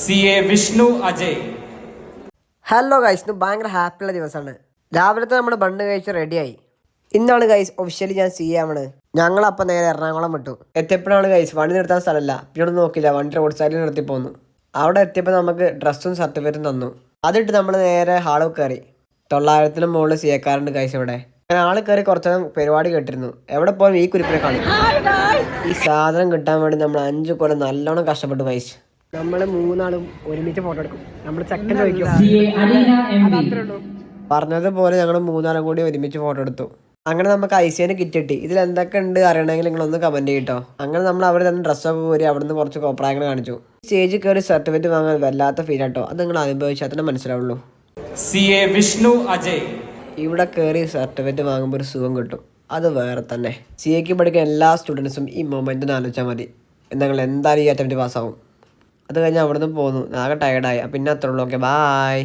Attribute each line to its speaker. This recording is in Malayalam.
Speaker 1: CA Vishnu Ajay.
Speaker 2: Hello guys, ഇന്ന് ഭയങ്കര ഹാപ്പിയുള്ള ദിവസമാണ്. രാവിലത്തെ നമ്മൾ ബണ്ണ് കഴിച്ച് റെഡിയായി. ഇന്നാണ് ഗൈസ് ഒഫീഷ്യലി ഞാൻ CA ആണ്. ഞങ്ങളപ്പം നേരെ എറണാകുളം വിട്ടു. എത്തിയപ്പോഴാണ് ഗൈസ് വണ്ടി നിർത്താൻ സ്ഥലമല്ല. പിന്നെ ഒന്നും നോക്കില്ല, വണ്ടി റോഡ് സൈഡിൽ നിർത്തി പോന്നു. അവിടെ എത്തിയപ്പോൾ നമുക്ക് ഡ്രസ്സും സർട്ടിഫിക്കറ്റും തന്നു. അതിട്ട് നമ്മൾ നേരെ ഹാളിൽ കയറി. 900-നും മുകളിൽ CA-ക്കാരുണ്ട് ഗൈസ് ഇവിടെ. ഞാൻ ആൾ കയറി കുറച്ച് നേരം പരിപാടി കേട്ടിരുന്നു. എവിടെ പോലും ഈ കുരിപ്പിനെ കാണും. ഈ സാധനം കിട്ടാൻ വേണ്ടി നമ്മൾ 5 കൊല്ലം നല്ലോണം കഷ്ടപ്പെട്ടു ഗൈസ്. നമ്മൾ 3 ഒരുമിച്ച് ഫോട്ടോ എടുക്കും. നമ്മൾ ചെക്കൻ ചോദിക്കും. പറഞ്ഞതുപോലെ ഞങ്ങൾ 3 കൂടി ഒരുമിച്ച് ഫോട്ടോ എടുത്തു. അങ്ങനെ നമുക്ക് ICAന് കിറ്റ് കിട്ടി. ഇതിൽ എന്തൊക്കെ ഉണ്ട് അറിയണമെങ്കിൽ നിങ്ങളൊന്ന് കമന്റ് ചെയ്യട്ടോ. അങ്ങനെ നമ്മൾ അവിടെ തന്നെ ഡ്രസ്സൊക്കെ കയറി അവിടുന്ന് കുറച്ച് കോപ്രായങ്ങൾ കാണിച്ചു. സ്റ്റേജിൽ കയറി സർട്ടിഫിക്കറ്റ് വാങ്ങാൻ വല്ലാത്ത ഫീൽ ആട്ടോ. അത് നിങ്ങൾ അനുഭവിച്ചാൽ തന്നെ മനസ്സിലാവുള്ളൂ.
Speaker 1: CA വിഷ്ണു അജയ്.
Speaker 2: ഇവിടെ കയറി സർട്ടിഫിക്കറ്റ് വാങ്ങുമ്പോൾ ഒരു സുഖം കിട്ടും. അത് വേറെ തന്നെ. CAക്ക് പഠിക്കുന്ന എല്ലാ സ്റ്റുഡൻസും ഈ മൊമെന്റിന് ആലോചിച്ചാൽ മതി. നിങ്ങൾ എന്തായാലും ഈ അറ്റംപ്റ്റ് പാസ്സാവും. അത് കഴിഞ്ഞ് അവിടെ നിന്ന് പോന്നു. ആകെ ടയർഡായി. പിന്നെ അത്രേ ഉള്ളൂ. Okay, bye.